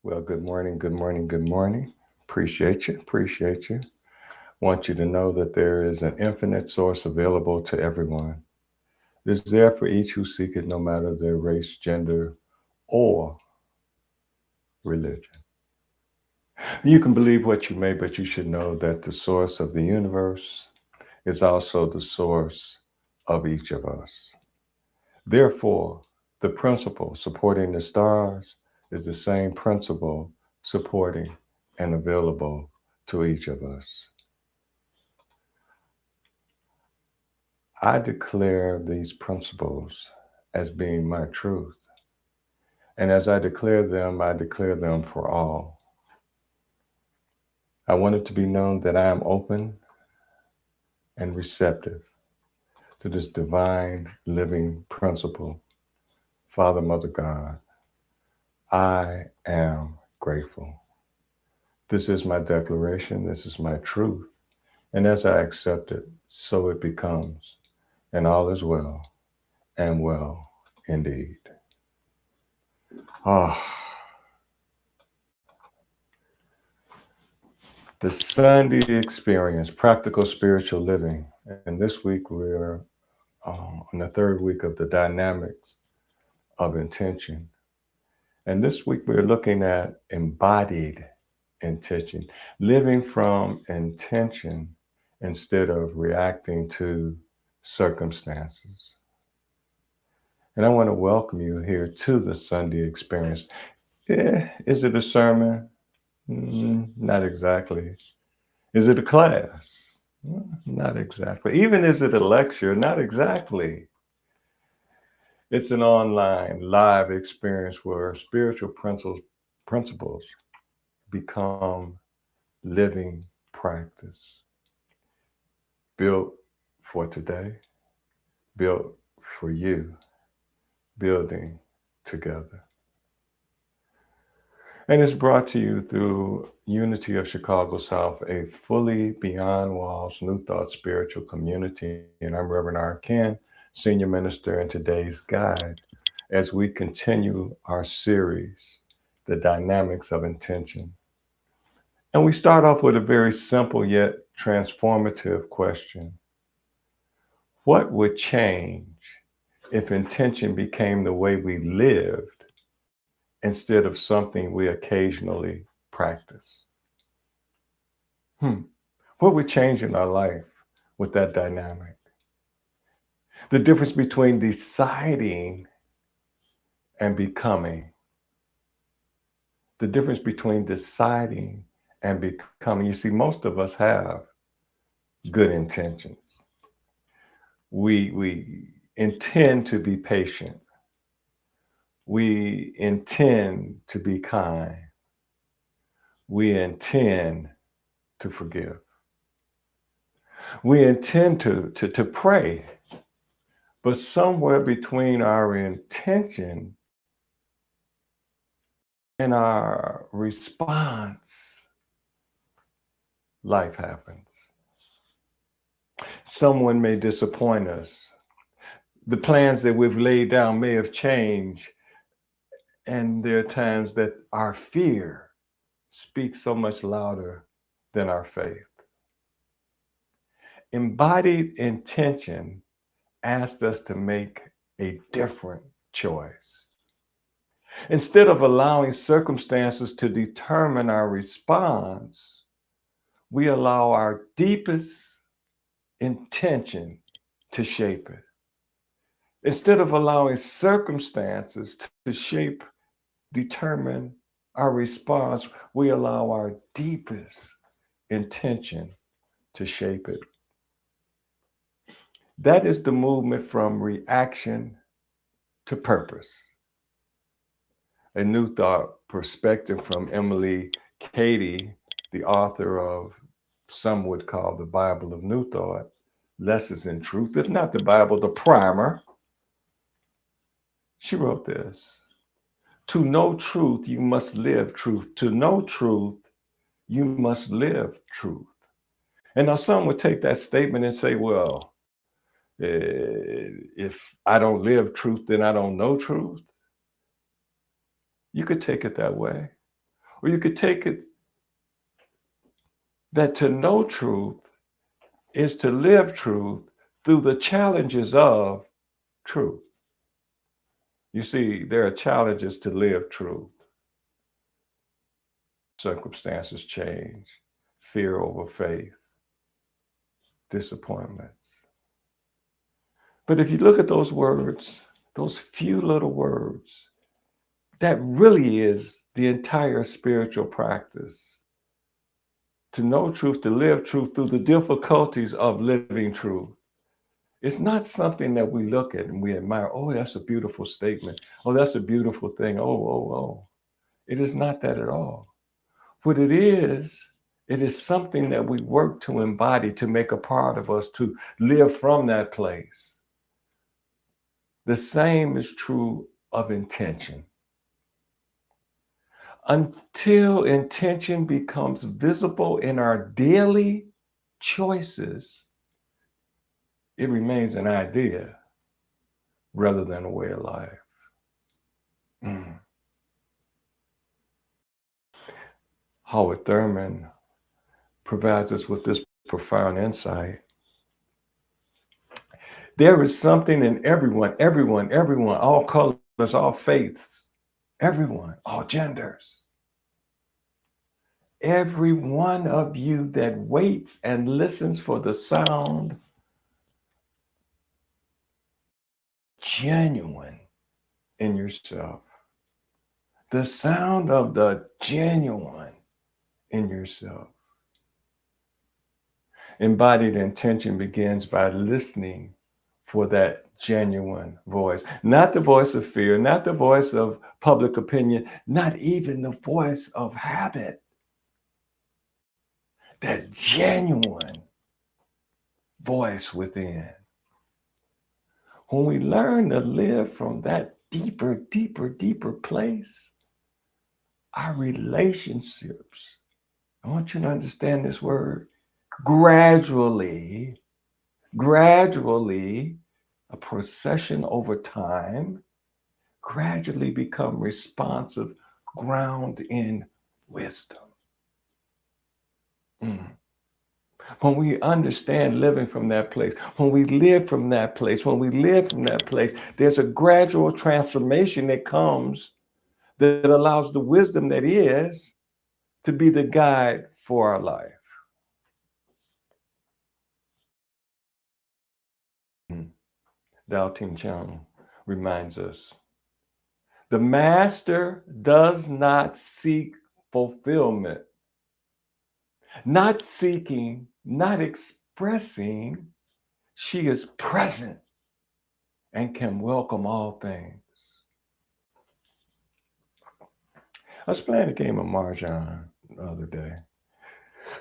Well, good morning, good morning, good morning. Appreciate you, appreciate you. Want you to know that there is an infinite source available to everyone. It's there for each who seek it, no matter their race, gender, or religion. You can believe what you may, but you should know that the source of the universe is also the source of each of us. Therefore, the principle supporting the stars is the same principle supporting and available to each of us. I declare these principles as being my truth. And as I declare them for all. I want it to be known that I am open and receptive to this divine living principle. Father, Mother, God, I am grateful. This is my declaration. This is my truth. And as I accept it, so it becomes. And all is well and well indeed. Ah, the Sunday experience, practical spiritual living. And this week we're on the third week of the dynamics of intention. And this week we're looking at embodied intention, living from intention instead of reacting to circumstances. And I want to welcome you here to the Sunday experience. Is it a sermon? Not exactly. Is it a class? Not exactly. Even is it a lecture? Not exactly. It's an online live experience where spiritual principles become living practice, built for today, built for you, building together. And it's brought to you through Unity of Chicago South, a fully beyond walls, New Thought spiritual community. And I'm Reverend R. Ken, Senior Minister and today's guide, as we continue our series, The Dynamics of Intention. And we start off with a very simple yet transformative question. What would change if intention became the way we lived instead of something we occasionally practice? What would change in our life with that dynamic? The difference between deciding and becoming. The difference between deciding and becoming. You see, most of us have good intentions. We intend to be patient. We intend to be kind. We intend to forgive. We intend to pray. But somewhere between our intention and our response, life happens. Someone may disappoint us. The plans that we've laid down may have changed. And there are times that our fear speaks so much louder than our faith. Embodied intention asked us to make a different choice. Instead of allowing circumstances to determine our response, we allow our deepest intention to shape it. Instead of allowing circumstances to determine our response, we allow our deepest intention to shape it. That is the movement from reaction to purpose. A new thought perspective from Emily Cady, the author of some would call the Bible of New Thought, Lessons in Truth, if not the Bible, the primer. She wrote this: to know truth, you must live truth. To know truth, you must live truth. And now some would take that statement and say, well, if I don't live truth, then I don't know truth. You could take it that way. Or you could take it that to know truth is to live truth through the challenges of truth. You see, there are challenges to live truth. Circumstances change, fear over faith, disappointments. But if you look at those words, those few little words, that really is the entire spiritual practice. To know truth, to live truth through the difficulties of living truth. It's not something that we look at and we admire. Oh, that's a beautiful statement. Oh, that's a beautiful thing. Oh. It is not that at all. What it is something that we work to embody, to make a part of us, to live from that place. The same is true of intention. Until intention becomes visible in our daily choices, it remains an idea rather than a way of life. Howard Thurman provides us with this profound insight. There is something in everyone, all colors, all faiths, everyone, all genders. Every one of you that waits and listens for the sound genuine in yourself. The sound of the genuine in yourself. Embodied intention begins by listening for that genuine voice. Not the voice of fear, not the voice of public opinion, not even the voice of habit. That genuine voice within. When we learn to live from that deeper place, our relationships, I want you to understand this word, gradually, a procession over time, gradually become responsive, ground in wisdom. When we understand living from that place, when we live from that place, there's a gradual transformation that comes that allows the wisdom that is to be the guide for our life. Dao Ting Chang reminds us, the master does not seek fulfillment, not seeking, not expressing. She is present and can welcome all things. I was playing a game of Mahjong the other day.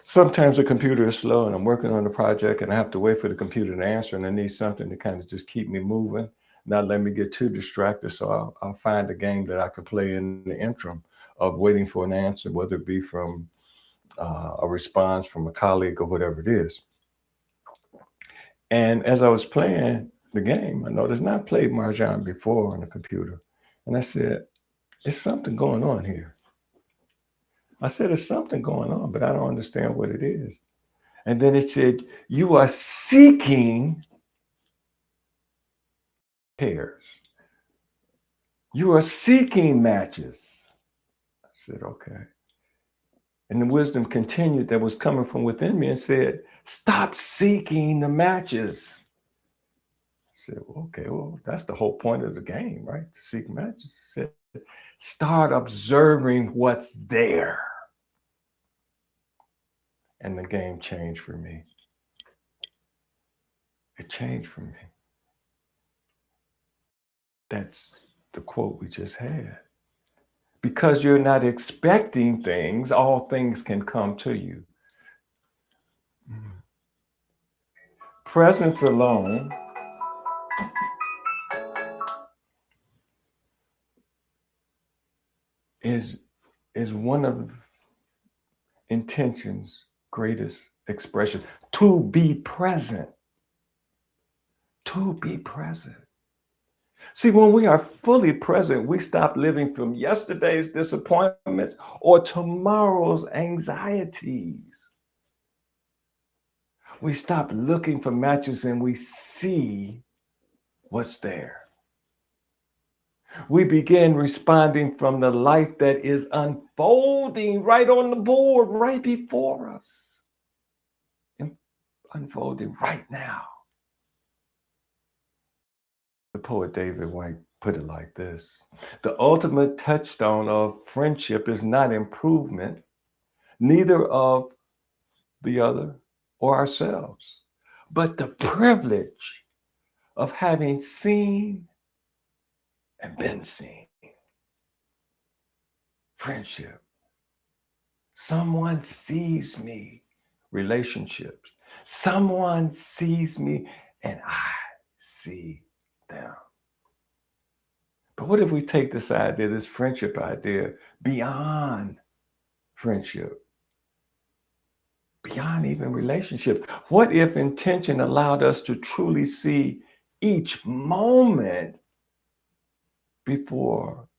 Sometimes the computer is slow and I'm working on the project and I have to wait for the computer to answer, and I need something to kind of just keep me moving, not let me get too distracted. So I'll find a game that I could play in the interim of waiting for an answer, whether it be from a response from a colleague or whatever it is. And as I was playing the game, I noticed I played Mahjong before on the computer. And I said, there's something going on here. I said, there's something going on, but I don't understand what it is. And then it said, you are seeking pairs. You are seeking matches. I said, okay. And the wisdom continued that was coming from within me and said, stop seeking the matches. I said, well, okay, well, that's the whole point of the game, right? To seek matches. I said, start observing what's there. And the game changed for me. It changed for me. That's the quote we just had. Because you're not expecting things, all things can come to you. Presence alone is one of intention's greatest expression. To be present. To be present. See, when we are fully present, we stop living from yesterday's disappointments or tomorrow's anxieties. We stop looking for matches and we see what's there. We begin responding from the life that is unfolding right on the board, right before us, and unfolding right now. The poet David White put it like this: the ultimate touchstone of friendship is not improvement, neither of the other or ourselves, but the privilege of having seen and been seen. Friendship. Someone sees me. Relationships. Someone sees me and I see them. But what if we take this idea, this friendship idea, beyond friendship, beyond even relationship? What if intention allowed us to truly see each moment before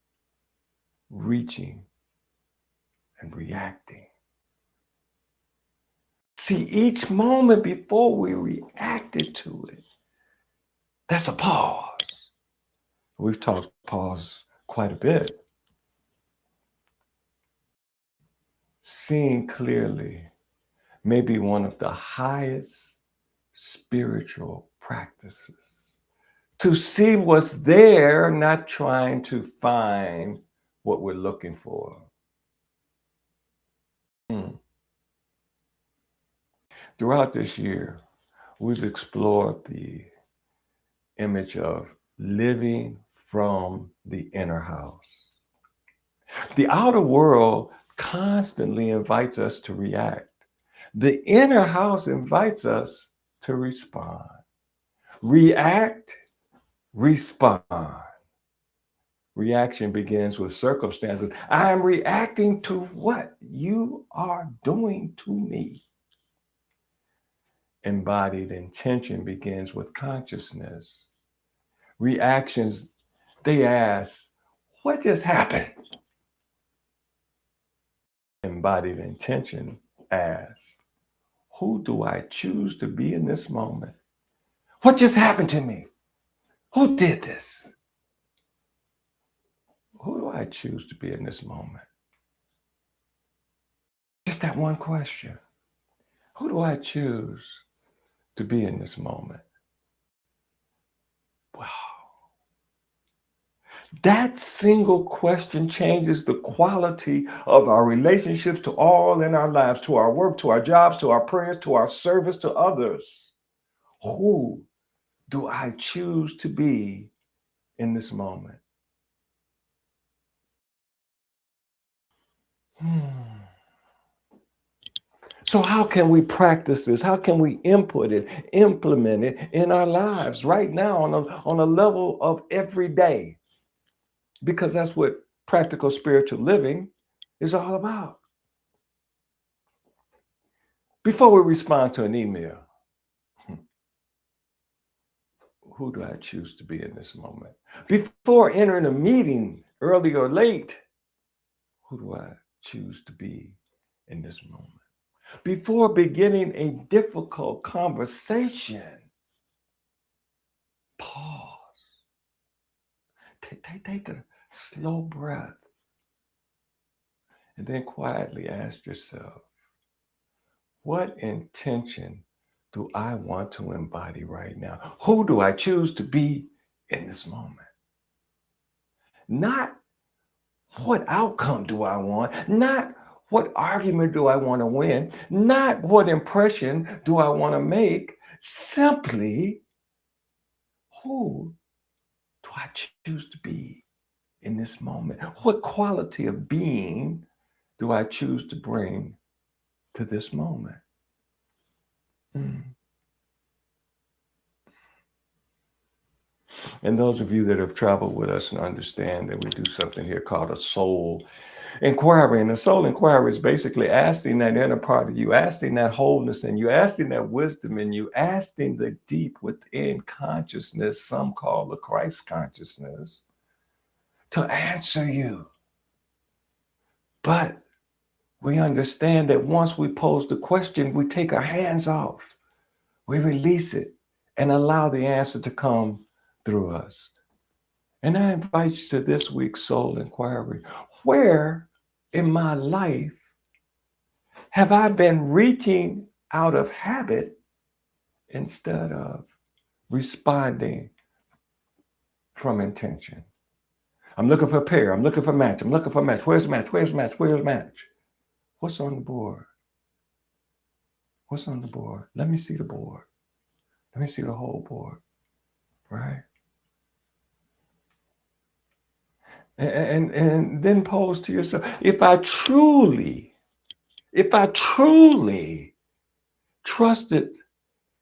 reaching and reacting? See, each moment before we reacted to it, that's a pause. We've talked pause quite a bit. Seeing clearly may be one of the highest spiritual practices. To see what's there, not trying to find what we're looking for. Throughout this year, we've explored the image of living from the inner house. The outer world constantly invites us to react. The inner house invites us to respond. React, respond. Reaction begins with circumstances. I am reacting to what you are doing to me. Embodied intention begins with consciousness. Reactions, they ask, what just happened? Embodied intention asks, who do I choose to be in this moment? What just happened to me? Who did this? Who do I choose to be in this moment? Just that one question. Who do I choose to be in this moment? Wow. That single question changes the quality of our relationships to all in our lives, to our work, to our jobs, to our prayers, to our service to others. Who do I choose to be in this moment? So how can we practice this? How can we input it, implement it in our lives right now on a level of every day? Because that's what practical spiritual living is all about. Before we respond to an email, who do I choose to be in this moment? Before entering a meeting, early or late, who do I choose to be in this moment? Before beginning a difficult conversation, pause. Take a slow breath. And then quietly ask yourself, what intention do I want to embody right now? Who do I choose to be in this moment? Not what outcome do I want? Not what argument do I want to win? Not what impression do I want to make? Simply, who do I choose to be in this moment? What quality of being do I choose to bring to this moment? And those of you that have traveled with us and understand that we do something here called a soul Inquiry, and the soul inquiry is basically asking that inner part of you, asking that wholeness in you, asking that wisdom in you, asking the deep within consciousness, some call the Christ consciousness, to answer you. But we understand that once we pose the question, we take our hands off, we release it, and allow the answer to come through us. And I invite you to this week's soul inquiry. Where in my life have I been reaching out of habit instead of responding from intention? I'm looking for a pair. I'm looking for a match. I'm looking for a match. Where's the match? Where's the match? Where's the match? What's on the board? What's on the board? Let me see the board. Let me see the whole board, right? And then pose to yourself, if I truly trusted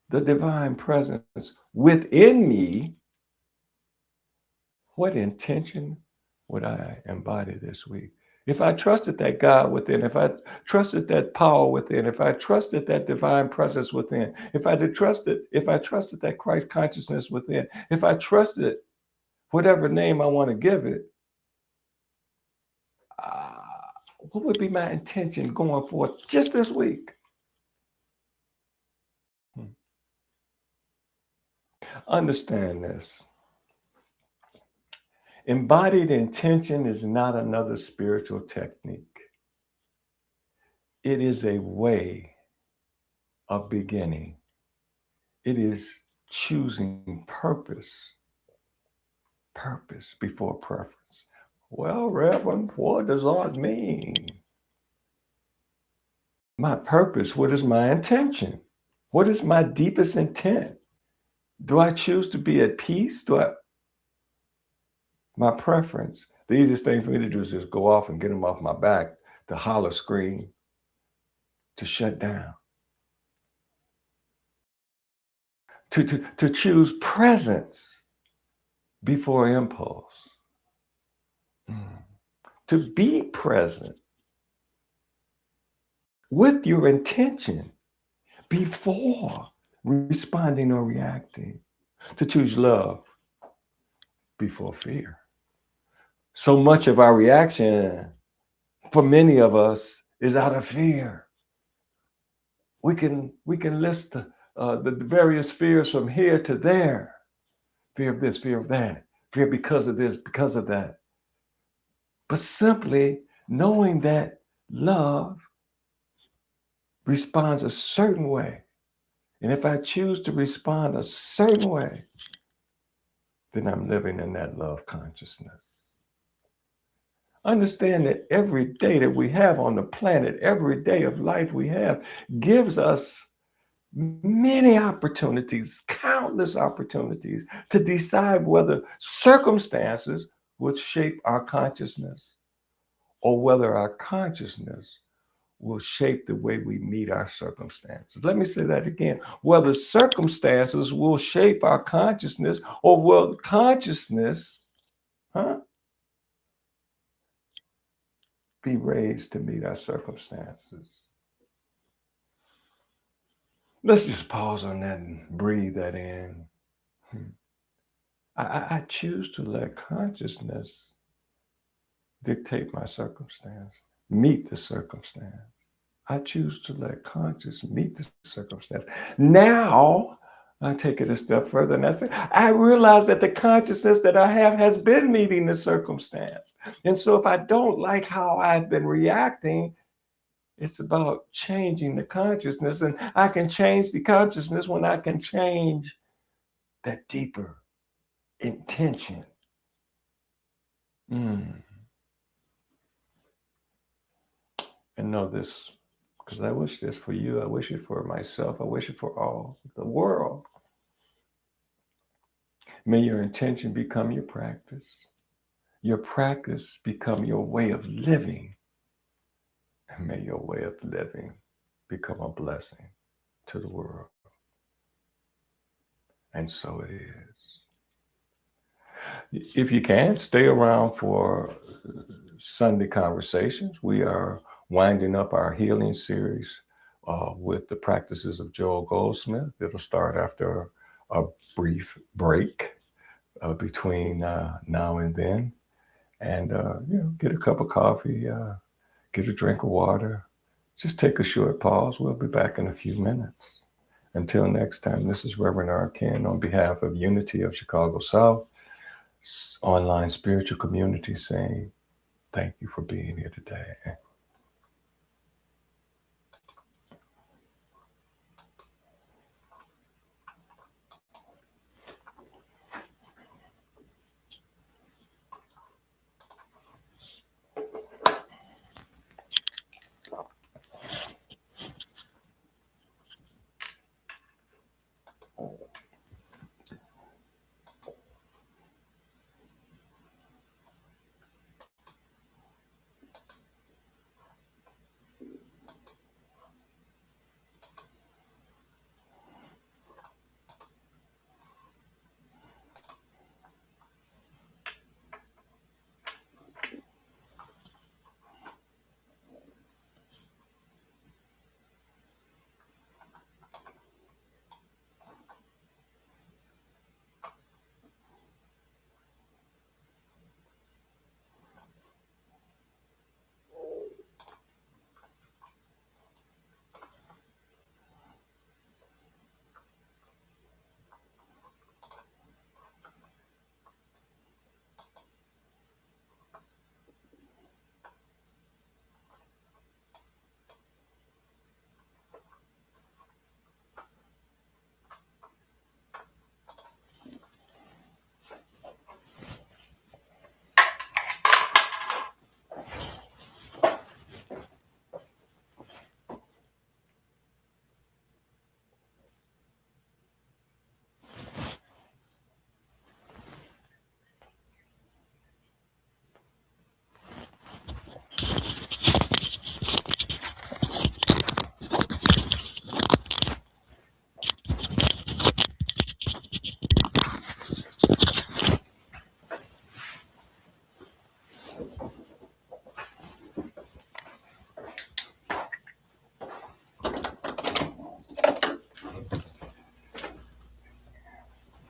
the divine presence within me, what intention would I embody this week? If I trusted that God within, if I trusted that power within, if I trusted that divine presence within, if I trusted that Christ consciousness within, if I trusted whatever name I want to give it, what would be my intention going forth just this week? Understand this. Embodied intention is not another spiritual technique. It is a way of beginning. It is choosing purpose before preference. Well, Reverend, what does that mean? My purpose, what is my intention? What is my deepest intent? Do I choose to be at peace? My preference, the easiest thing for me to do is just go off and get them off my back, to holler, scream, to shut down. To choose presence before impulse. To be present with your intention before responding or reacting. To choose love before fear. So much of our reaction, for many of us, is out of fear. We can list the various fears from here to there. Fear of this, fear of that. Fear because of this, because of that. But simply knowing that love responds a certain way. And if I choose to respond a certain way, then I'm living in that love consciousness. Understand that every day that we have on the planet, every day of life we have, gives us many opportunities, countless opportunities, to decide whether circumstances would shape our consciousness or whether our consciousness will shape the way we meet our circumstances. Let me say that again. Whether circumstances will shape our consciousness or will consciousness, be raised to meet our circumstances. Let's just pause on that and breathe that in. I choose to let consciousness dictate my circumstance, meet the circumstance. I choose to let conscious meet the circumstance. Now, I take it a step further and I say, I realize that the consciousness that I have has been meeting the circumstance. And so if I don't like how I've been reacting, it's about changing the consciousness. And I can change the consciousness when I can change that deeper intention. And know this, because I wish this for you. I wish it for myself. I wish it for all the world. May your intention become your practice become your way of living, and may your way of living become a blessing to the world. And so it is. If you can, stay around for Sunday Conversations. We are winding up our healing series with the practices of Joel Goldsmith. It'll start after a brief break between now and then. And, get a cup of coffee, get a drink of water. Just take a short pause. We'll be back in a few minutes. Until next time, this is Reverend R. Ken on behalf of Unity of Chicago South, online spiritual community, saying thank you for being here today.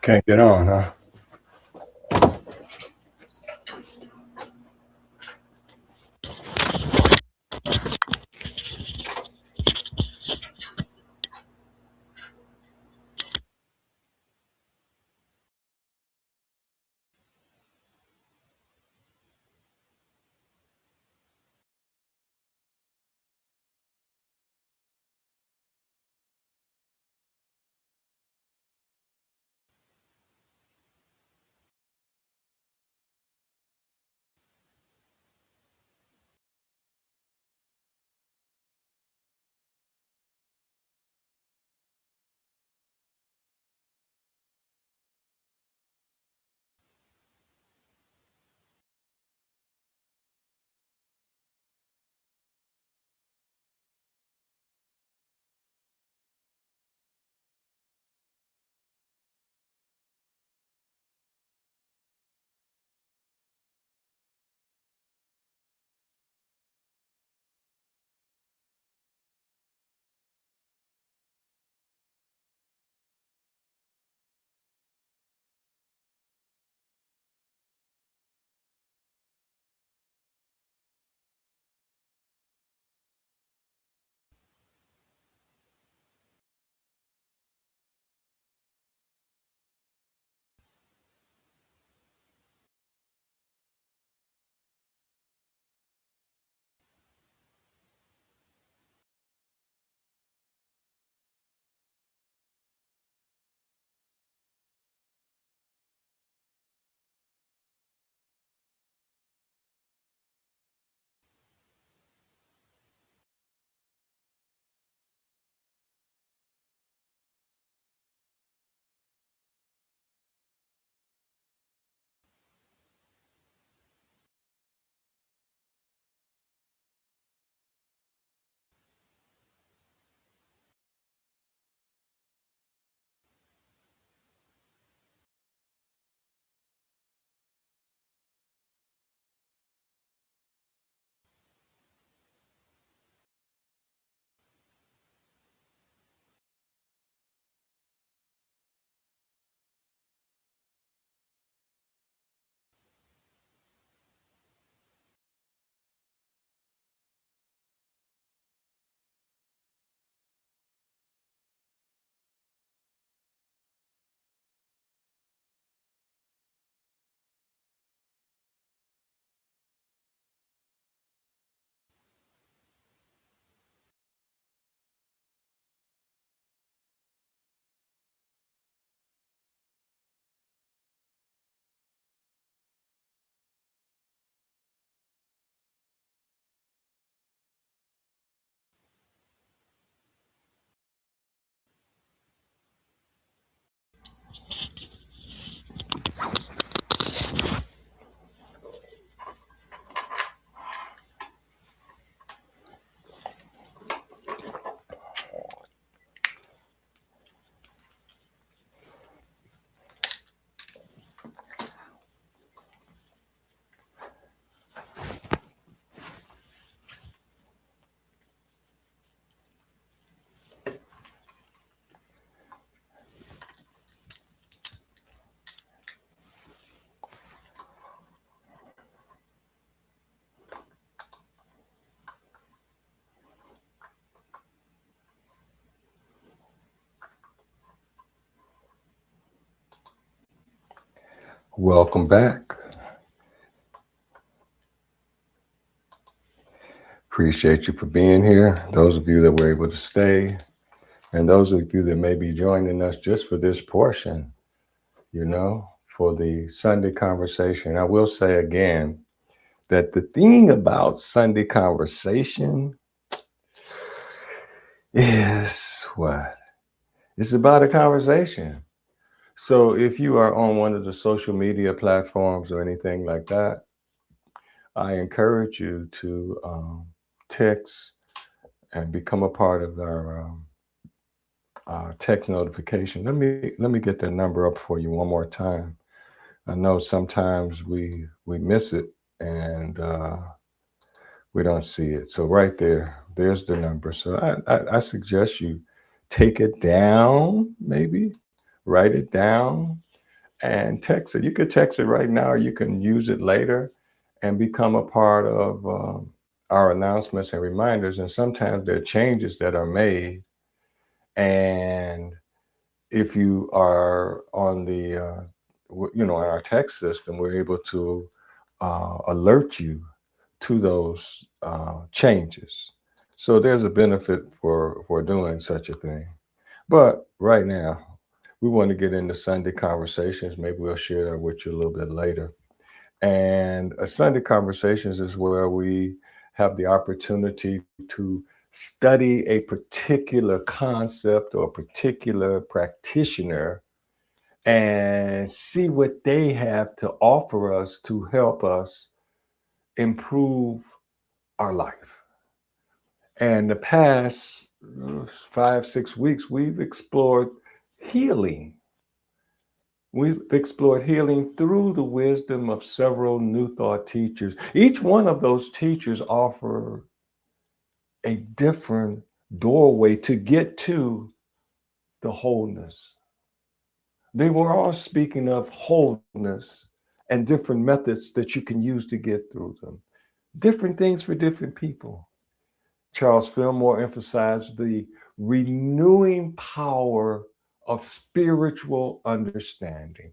Can't get on, huh? Welcome back. Appreciate you for being here. Those of you that were able to stay, and those of you that may be joining us just for this portion, for the Sunday conversation. I will say again that the thing about Sunday conversation is what? It's about a conversation. So if you are on one of the social media platforms or anything like that, I encourage you to text and become a part of our text notification. Let me get that number up for you one more time. I know sometimes we miss it and we don't see it. So right there's the number. So I suggest you take it down, maybe write it down and text it. You could text it right now, or you can use it later and become a part of our announcements and reminders. And sometimes there are changes that are made. And if you are on the, in our text system, we're able to alert you to those changes. So there's a benefit for doing such a thing. But right now, we want to get into Sunday conversations. Maybe we'll share that with you a little bit later. And a Sunday conversations is where we have the opportunity to study a particular concept or a particular practitioner and see what they have to offer us to help us improve our life. And the past 5, 6 weeks, we've explored healing. We've explored healing through the wisdom of several New Thought teachers. Each one of those teachers offer a different doorway to get to the wholeness. They were all speaking of wholeness and different methods that you can use to get through them. Different things for different people. Charles Fillmore emphasized the renewing power of spiritual understanding.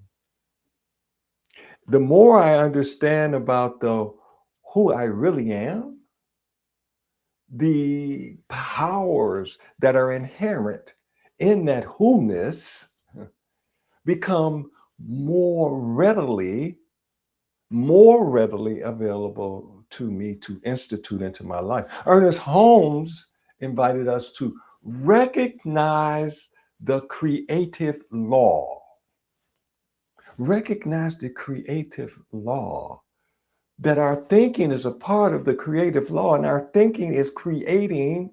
The more I understand about the who I really am, the powers that are inherent in that who-ness become more readily available to me to institute into my life. Ernest Holmes invited us to recognize the creative law. Recognize the creative law, that our thinking is a part of the creative law, and our thinking is creating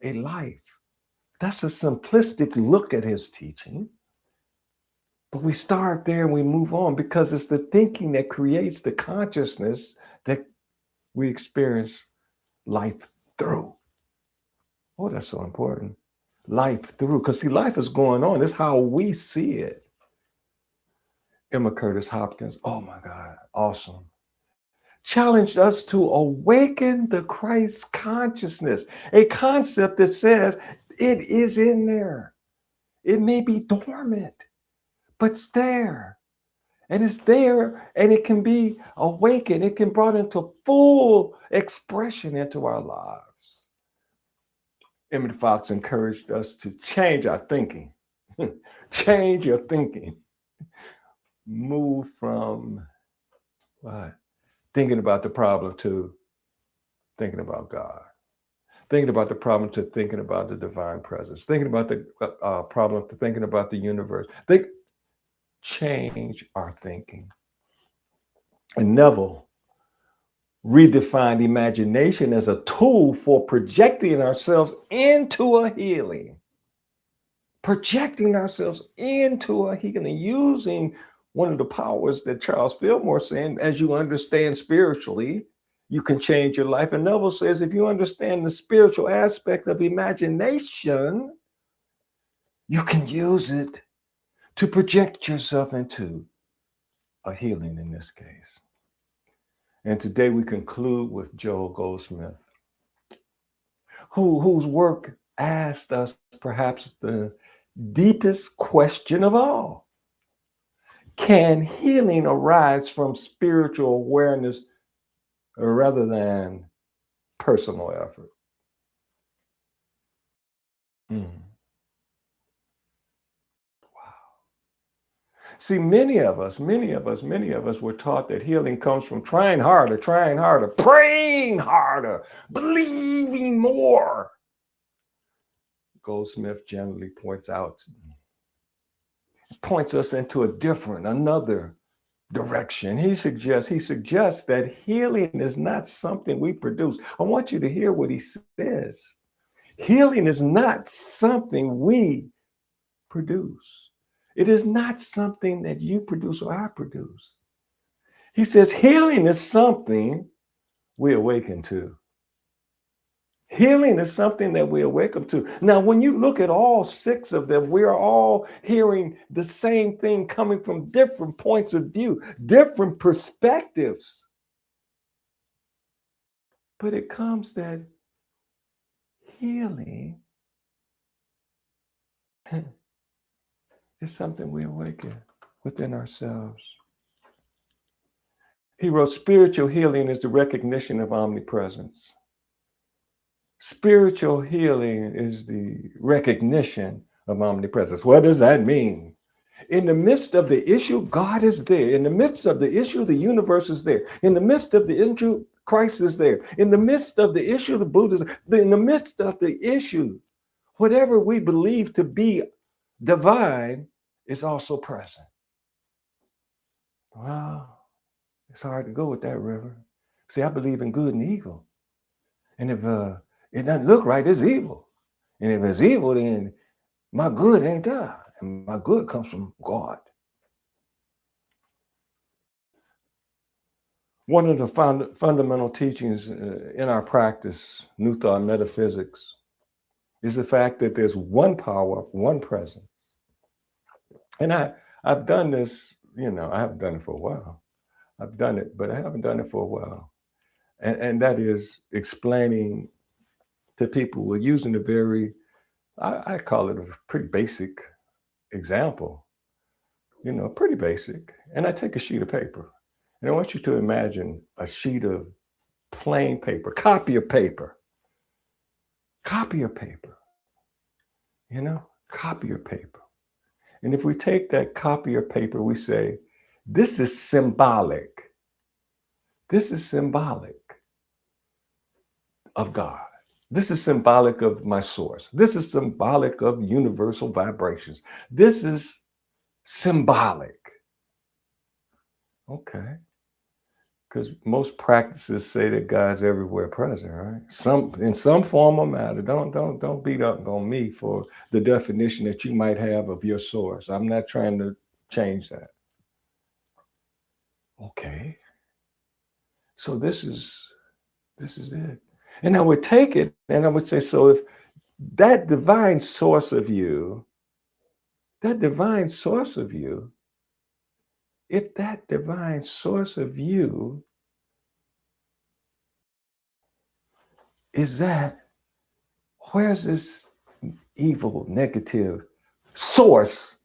a life. That's a simplistic look at his teaching. But we start there and we move on because it's the thinking that creates the consciousness that we experience life through. Oh, that's so important. Life through. Because see, life is going on. It's how we see it. Emma Curtis Hopkins, oh my God, awesome. Challenged us to awaken the Christ consciousness, a concept that says it is in there. It may be dormant, but it's there. And it's there, and it can be awakened. It can be brought into full expression into our lives. Emmett Fox encouraged us to change our thinking. Change your thinking. Move from what? Thinking about the problem to thinking about God. Thinking about the problem to thinking about the divine presence. Thinking about the problem to thinking about the universe. Change our thinking. And Neville redefined imagination as a tool for projecting ourselves into a healing. Projecting ourselves into a healing, using one of the powers that Charles Fillmore said, as you understand spiritually, you can change your life. And Neville says, if you understand the spiritual aspect of imagination, you can use it to project yourself into a healing in this case. And today we conclude with Joel Goldsmith, whose work asked us perhaps the deepest question of all. Can healing arise from spiritual awareness rather than personal effort? Mm. See, many of us were taught that healing comes from trying harder, praying harder, believing more. Goldsmith generally points us into another direction. He suggests that healing is not something we produce. I want you to hear what he says. Healing is not something we produce. It is not something that you produce or I produce. He says healing is something we awaken to. Healing is something that we awaken to. Now, when you look at all 6 of them, we are all hearing the same thing coming from different points of view, different perspectives. But it comes that healing is something we awaken within ourselves. He wrote, spiritual healing is the recognition of omnipresence. Spiritual healing is the recognition of omnipresence. What does that mean? In the midst of the issue, God is there. In the midst of the issue, the universe is there. In the midst of the issue, Christ is there. In the midst of the issue, the Buddha is there. In the midst of the issue, whatever we believe to be divine is also present. Wow, it's hard to go with that, River. See, I believe in good and evil. And if it doesn't look right, it's evil. And if it's evil, then my good ain't God. And my good comes from God. One of the fundamental teachings in our practice, New Thought metaphysics, is the fact that there's one power, one presence. And I've done this, I haven't done it for a while. I've done it, but I haven't done it for a while. And that is explaining to people, we're using a very, I call it a pretty basic example, pretty basic. And I take a sheet of paper and I want you to imagine a sheet of plain paper, copy of paper, copy of paper. And if we take that copy of paper, we say, this is symbolic. This is symbolic of God. This is symbolic of my source. This is symbolic of universal vibrations. This is symbolic. Okay. Because most practices say that God's everywhere present, right? In some form or matter. Don't beat up on me for the definition that you might have of your source. I'm not trying to change that. Okay. So this is it. And I would take it and I would say, so if that divine source of you, if that divine source of you, where's this evil, negative source?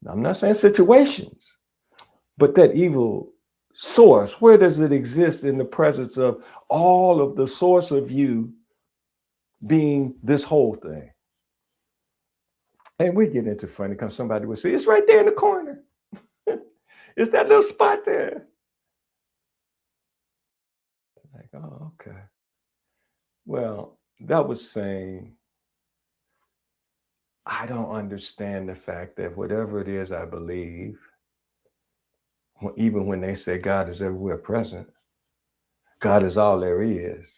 I'm not saying situations, but that evil source, where does it exist in the presence of all of the source of you being this whole thing? And we get into funny because somebody would say, it's right there in the corner. It's that little spot there. Like, oh, okay. Well, that was saying, I don't understand the fact that whatever it is I believe, even when they say God is everywhere present, God is all there is.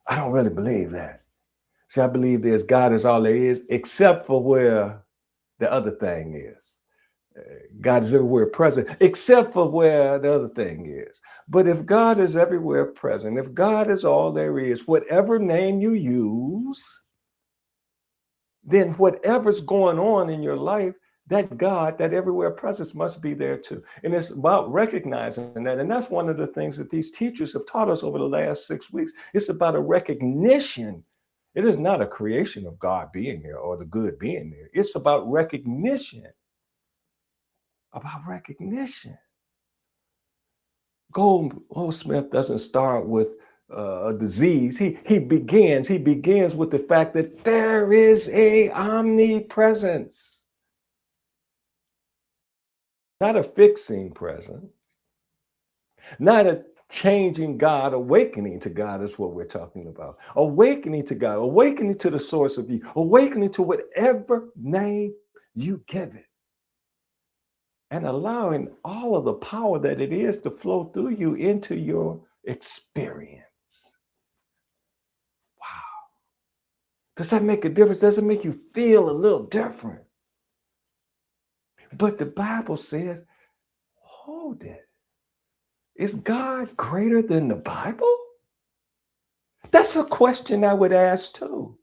I don't really believe that. See, I believe there's God is all there is, except for where the other thing is. God is everywhere present, except for where the other thing is. But if God is everywhere present, if God is all there is, whatever name you use, then whatever's going on in your life, that God, that everywhere presence must be there too. And it's about recognizing that. And that's one of the things that these teachers have taught us over the last 6 weeks. It's about a recognition. It is not a creation of God being there or the good being there. It's about recognition about recognition. Goldsmith doesn't start with a disease. He begins with the fact that there is a omnipresence, not a fixing presence, not a changing God. Awakening to God is what we're talking about. Awakening to God, awakening to the source of you, awakening to whatever name you give it, and allowing all of the power that it is to flow through you into your experience. Wow. Does that make a difference? Does it make you feel a little different? But the Bible says, hold it. Is God greater than the Bible? That's a question I would ask too.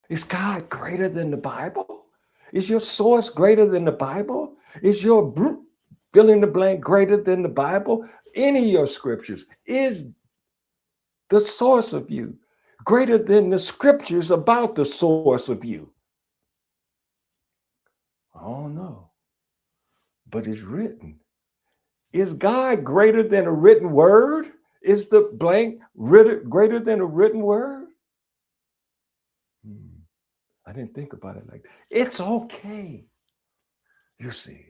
Is God greater than the Bible? Is your source greater than the Bible? Is your fill in the blank greater than the Bible? Any of your scriptures, is the source of you greater than the scriptures about the source of you? I don't know, but it's written. Is God greater than a written word? Is the blank greater than a written word? I didn't think about it like that. It's okay. You see,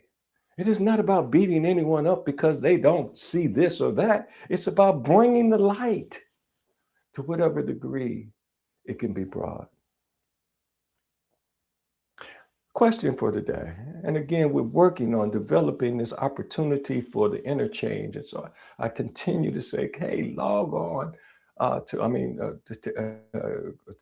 it is not about beating anyone up because they don't see this or that. It's about bringing the light to whatever degree it can be brought. Question for today. And again, we're working on developing this opportunity for the interchange. And so I continue to say, hey, log on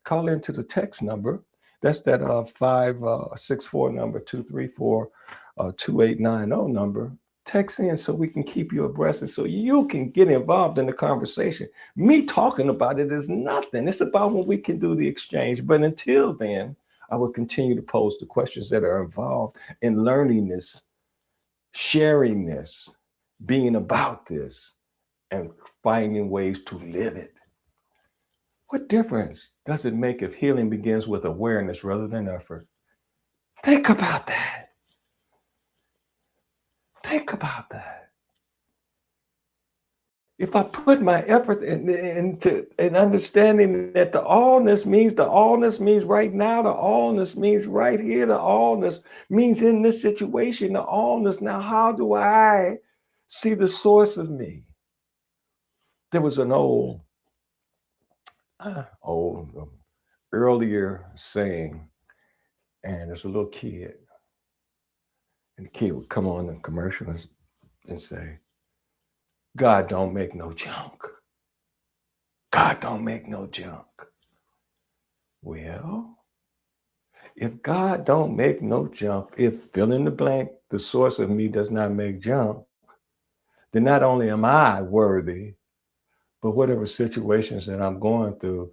call into the text number. That's that 564 number, 234-2890 number. Text in so we can keep you abreast and so you can get involved in the conversation. Me talking about it is nothing. It's about when we can do the exchange. But until then, I will continue to pose the questions that are involved in learning this, sharing this, being about this, and finding ways to live it. What difference does it make if healing begins with awareness rather than effort? Think about that. Think about that. If I put my effort into understanding that the allness means right now, the allness means right here, the allness means in this situation, the allness. Now, how do I see the source of me? There was an earlier saying, and there's a little kid, and the kid would come on the commercials and say, God don't make no junk. God don't make no junk. Well, if God don't make no junk, if fill in the blank, the source of me does not make junk, then not only am I worthy, but whatever situations that I'm going through,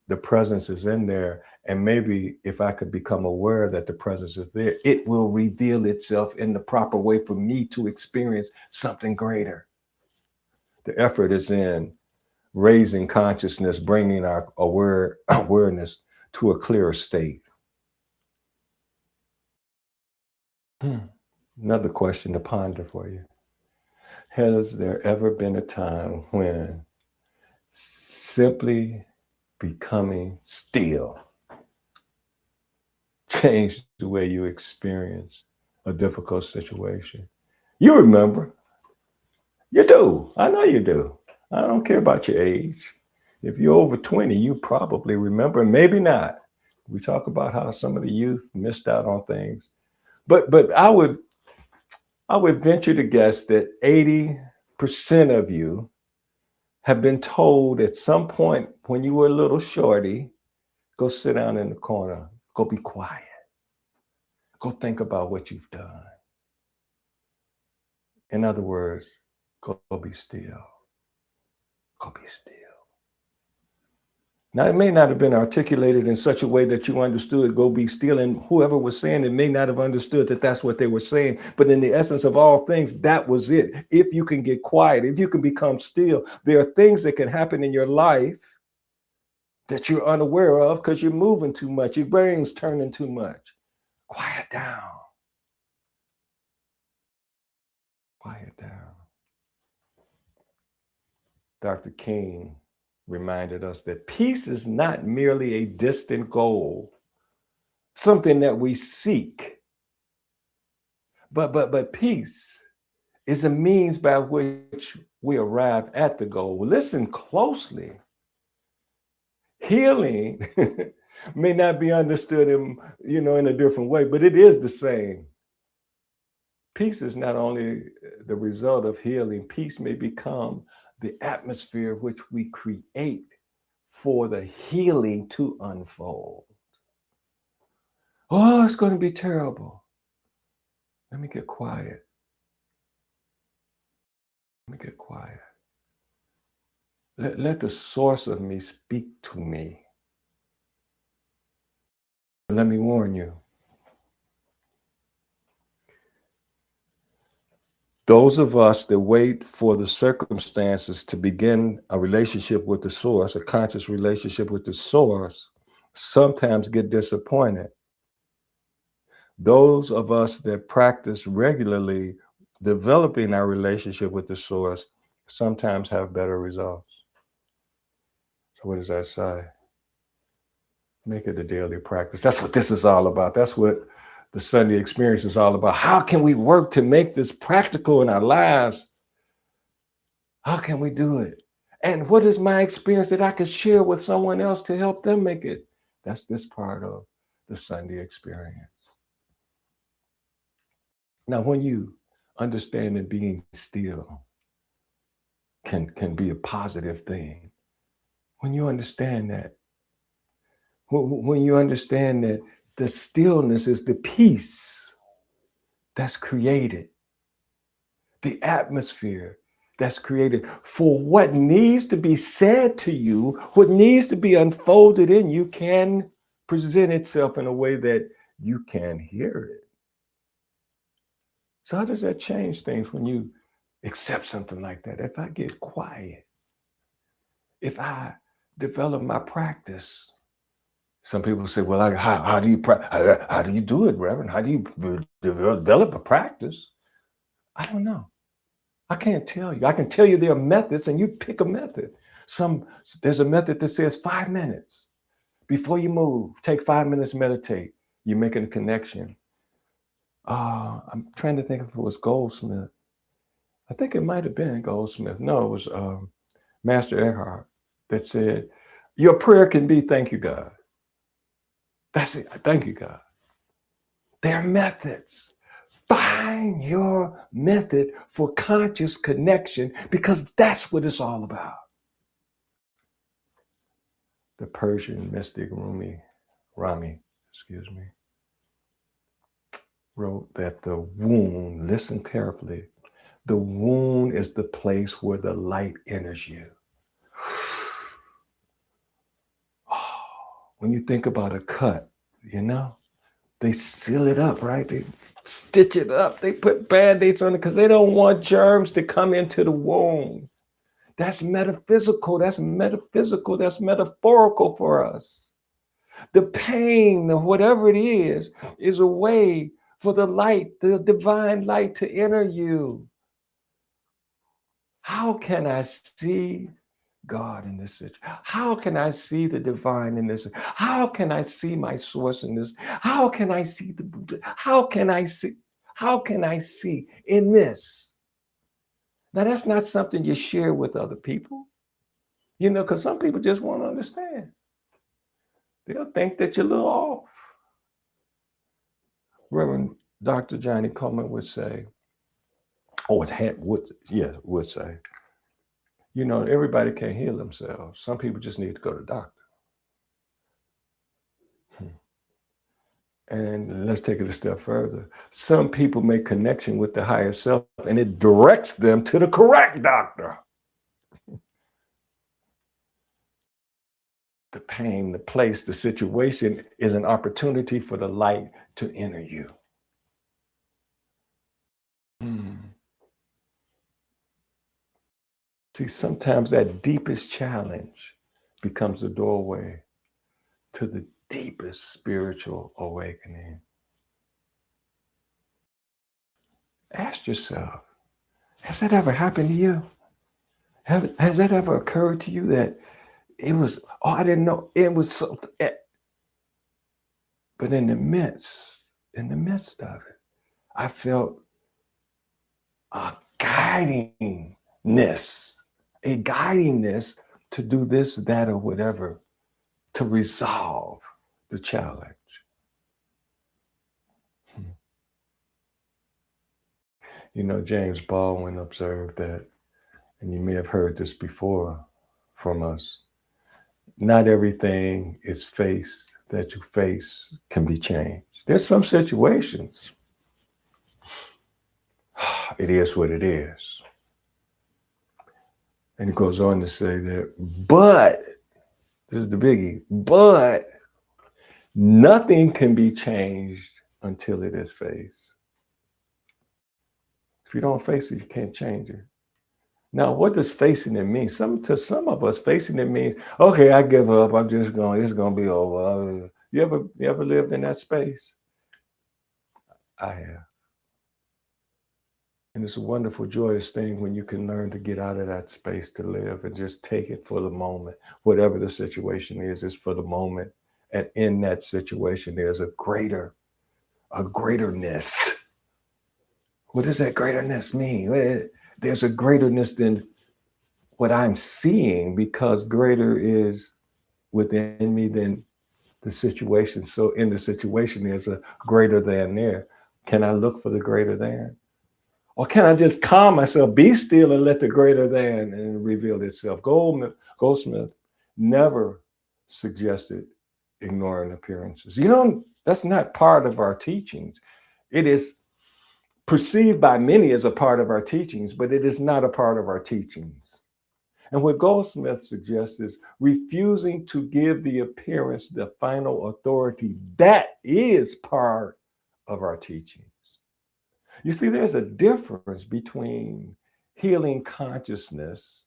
the presence is in there. And maybe if I could become aware that the presence is there, it will reveal itself in the proper way for me to experience something greater. The effort is in raising consciousness, bringing our awareness to a clearer state. Another question to ponder for you. Has there ever been a time when simply becoming still changed the way you experience a difficult situation? You remember. You do. I know you do. I don't care about your age. If you're over 20, you probably remember, maybe not. We talk about how some of the youth missed out on things. But I would venture to guess that 80% of you have been told at some point when you were a little shorty, go sit down in the corner, go be quiet, go think about what you've done. In other words, go be still. Go be still. Now, it may not have been articulated in such a way that you understood go be still, and whoever was saying it may not have understood that that's what they were saying. But in the essence of all things, that was it. If you can get quiet, if you can become still, there are things that can happen in your life that you're unaware of because you're moving too much. Your brain's turning too much. Quiet down. Quiet down. Dr. King reminded us that peace is not merely a distant goal, something that we seek, but peace is a means by which we arrive at the goal. Listen closely. Healing may not be understood in a different way, but it is the same. Peace is not only the result of healing, peace may become the atmosphere which we create for the healing to unfold. Oh, it's going to be terrible. Let me get quiet. Let me get quiet. Let the source of me speak to me. Let me warn you. Those of us that wait for the circumstances to begin a relationship with the source, a conscious relationship with the source, sometimes get disappointed. Those of us that practice regularly developing our relationship with the source sometimes have better results. So what does that say? Make it a daily practice. That's what this is all about. That's what the Sunday experience is all about. How can we work to make this practical in our lives? How can we do it? And what is my experience that I can share with someone else to help them make it? That's this part of the Sunday experience. Now, when you understand that being still can be a positive thing, when you understand that, when you understand that the stillness is the peace that's created, the atmosphere that's created for what needs to be said to you, what needs to be unfolded in you can present itself in a way that you can hear it. So how does that change things when you accept something like that? If I get quiet, if I develop my practice, some people say, well, how do you do it, Reverend? How do you develop a practice? I don't know. I can't tell you. I can tell you there are methods and you pick a method. There's a method that says 5 minutes before you move. Take 5 minutes, meditate. You're making a connection. I'm trying to think if it was Goldsmith. I think it might have been Goldsmith. No, it was Master Eckhart that said, your prayer can be, thank you, God. That's it. Thank you, God. There are methods. Find your method for conscious connection because that's what it's all about. The Persian mystic Rami, wrote that the wound, listen carefully, the wound is the place where the light enters you. When you think about a cut, they seal it up, right? They stitch it up. They put Band-Aids on it because they don't want germs to come into the wound. That's metaphysical. That's metaphorical for us. The pain of whatever it is a way for the light, the divine light to enter you. How can I see God in this situation? How can I see the divine in this? How can I see my source in this? How can I see the Buddha? How can I see in this? Now, that's not something you share with other people, because some people just won't understand. They'll think that you're a little off. Reverend Dr. Johnny Coleman would say, would say, everybody can't heal themselves. Some people just need to go to the doctor. And let's take it a step further. Some people make connection with the higher self and it directs them to the correct doctor. The pain, the place, the situation is an opportunity for the light to enter you. See, sometimes that deepest challenge becomes the doorway to the deepest spiritual awakening. Ask yourself, Has that ever happened to you? Has that ever occurred to you that it was, oh, I didn't know it was so, but in the midst of it, I felt a guidingness to do this, that, or whatever, to resolve the challenge. You know, James Baldwin observed that, and you may have heard this before from us, not everything that you face can be changed. There's some situations, it is what it is. And he goes on to say that, but, this is the biggie, but nothing can be changed until it is faced. If you don't face it, you can't change it. Now, what does facing it mean? To some of us, facing it means, okay, I give up. It's gonna be over. You ever lived in that space? I have. And it's a wonderful, joyous thing when you can learn to get out of that space to live and just take it for the moment. Whatever the situation is, it's for the moment. And in that situation, there's a greaterness. What does that greaterness mean? There's a greaterness than what I'm seeing, because greater is within me than the situation. So in the situation, there's a greater than there. Can I look for the greater than? Or can I just calm myself, be still, and let the greater than and reveal itself? Goldsmith never suggested ignoring appearances. You know, that's not part of our teachings. It is perceived by many as a part of our teachings, but it is not a part of our teachings. And what Goldsmith suggests is refusing to give the appearance the final authority. That is part of our teachings. You see, there's a difference between healing consciousness.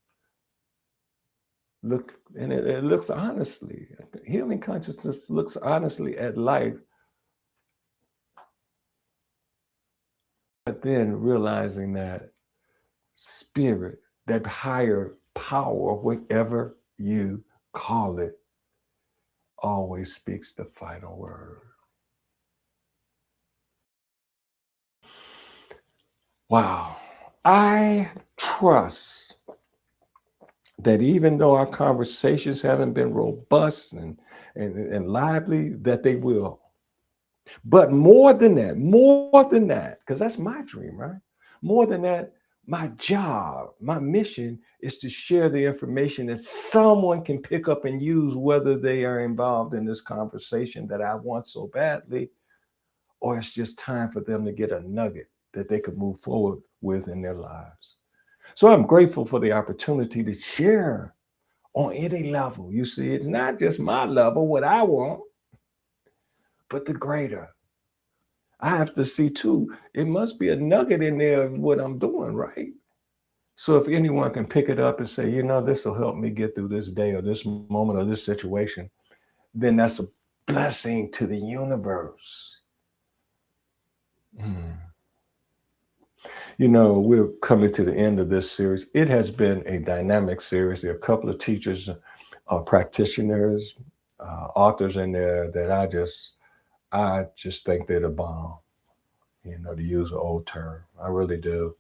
It looks honestly. Healing consciousness looks honestly at life, but then realizing that spirit, that higher power, whatever you call it, always speaks the final word. Wow. I trust that even though our conversations haven't been robust and lively, that they will. But more than that, because that's my dream, right? More than that, my job, my mission is to share the information that someone can pick up and use, whether they are involved in this conversation that I want so badly, or it's just time for them to get a nugget that they could move forward with in their lives. So I'm grateful for the opportunity to share on any level. You see, it's not just my level, what I want, but the greater. I have to see too, it must be a nugget in there of what I'm doing, right? So if anyone can pick it up and say, you know, this will help me get through this day or this moment or this situation, then that's a blessing to the universe. You know, we're coming to the end of this series. It has been a dynamic series. There are a couple of teachers, practitioners, authors in there that I just think they're the bomb, you know, to use an old term. I really do.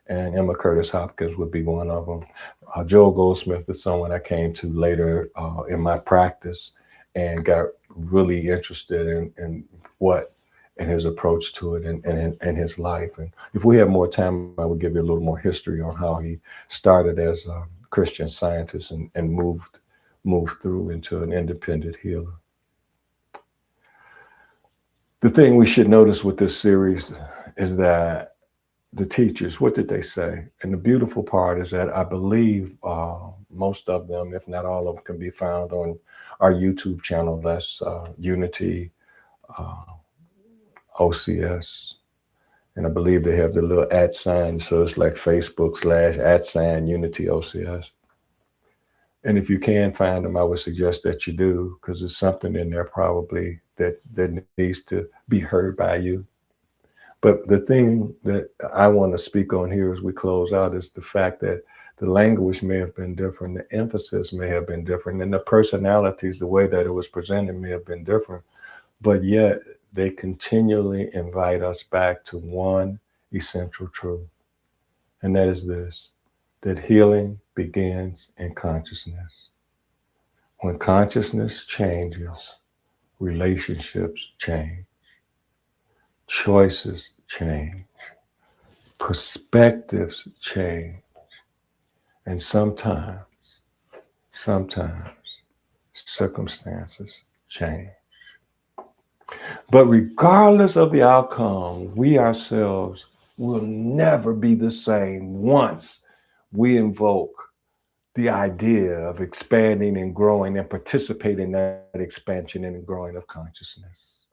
And Emma Curtis Hopkins would be one of them. Joel Goldsmith is someone I came to later in my practice and got really interested in what and his approach to it and his life. And if we have more time, I would give you a little more history on how he started as a Christian Scientist and moved through into an independent healer. The thing we should notice with this series is that the teachers, what did they say? And the beautiful part is that I believe most of them, if not all of them, can be found on our YouTube channel. That's Unity OCS. And I believe they have the little @ so it's like Facebook / @Unity OCS. And if you can find them, I would suggest that you do, because there's something in there probably that needs to be heard by you. But the thing that I want to speak on here as we close out is the fact that the language may have been different, the emphasis may have been different, and the personalities, the way that it was presented may have been different, but yet they continually invite us back to one essential truth, and that is this, that healing begins in consciousness. When consciousness changes, relationships change, choices change, perspectives change, and sometimes circumstances change. But regardless of the outcome, we ourselves will never be the same once we invoke the idea of expanding and growing and participate in that expansion and growing of consciousness.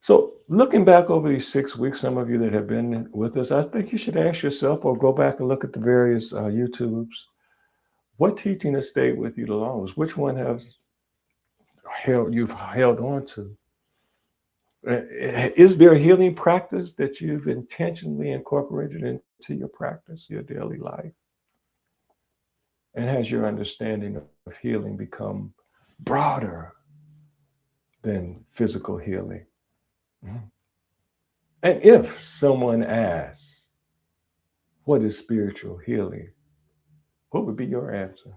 So looking back over these 6 weeks, some of you that have been with us, I think you should ask yourself or go back and look at the various YouTubes. What teaching has stayed with you the longest? Which one you've held on to? Is there a healing practice that you've intentionally incorporated into your practice, your daily life? And has your understanding of healing become broader than physical healing? And if someone asks, what is spiritual healing? What would be your answer?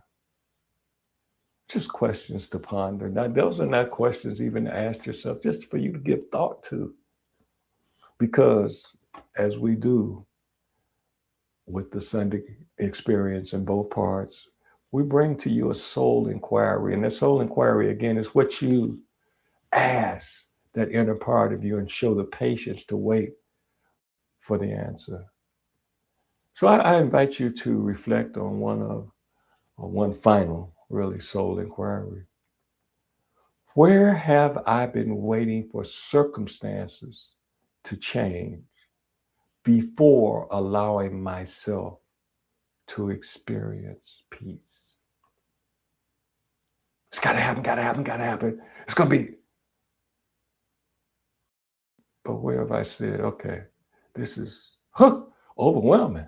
Just questions to ponder. Now, those are not questions even to ask yourself, just for you to give thought to. Because as we do with the Sunday experience in both parts, we bring to you a soul inquiry. And that soul inquiry, again, is what you ask that inner part of you and show the patience to wait for the answer. So I invite you to reflect on one final, really, soul inquiry. Where have I been waiting for circumstances to change before allowing myself to experience peace? It's gotta happen, gotta happen, gotta happen. It's gonna be. But where have I said, okay, this is overwhelming.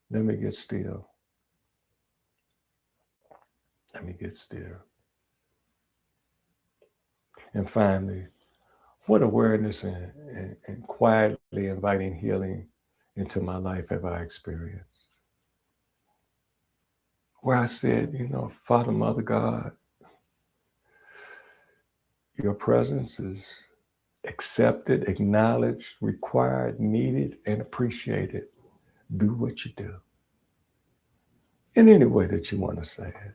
Let me get still. Let me get still. And finally, what awareness and quietly inviting healing into my life have I experienced? Where I said, Father, Mother, God, your presence is accepted, acknowledged, required, needed, and appreciated. Do what you do. In any way that you want to say it.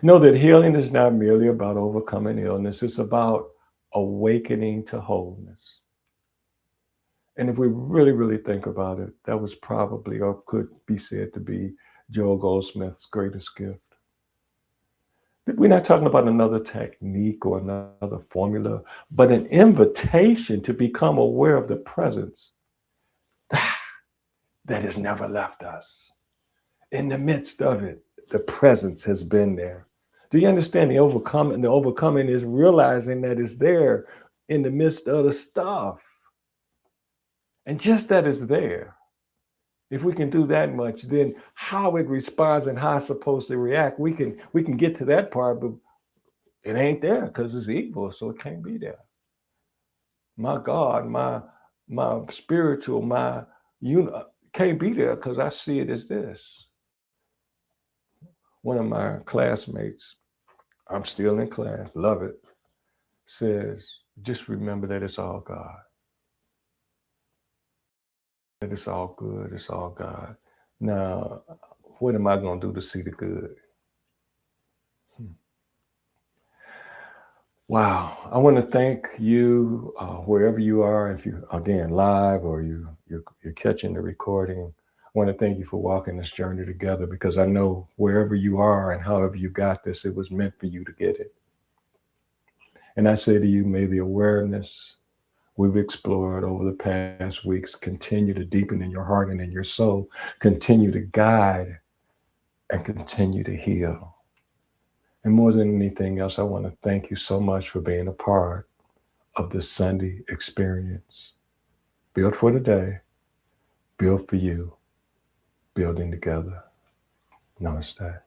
Know that healing is not merely about overcoming illness. It's about awakening to wholeness. And if we really, really think about it, that was probably, or could be said to be, Joel Goldsmith's greatest gift. We're not talking about another technique or another formula, but an invitation to become aware of the presence that has never left us. In the midst of it, the presence has been there. Do you understand the overcoming? The overcoming is realizing that it's there in the midst of the stuff. And just that it's there. If we can do that much, then how it responds and how it's supposed to react, we can get to that part, but it ain't there because it's evil, so it can't be there. My God, my spiritual, can't be there because I see it as this. One of my classmates, I'm still in class, love it, says, just remember that it's all God. That it's all good, it's all God. Now, what am I going to do to see the good? Wow. I want to thank you wherever you are, if you, again, live or you're catching the recording. I want to thank you for walking this journey together, because I know wherever you are and however you got this, it was meant for you to get it. And I say to you, may the awareness we've explored over the past weeks continue to deepen in your heart and in your soul, continue to guide and continue to heal. And more than anything else, I want to thank you so much for being a part of this Sunday experience. Build for today, build for you, building together. Namaste.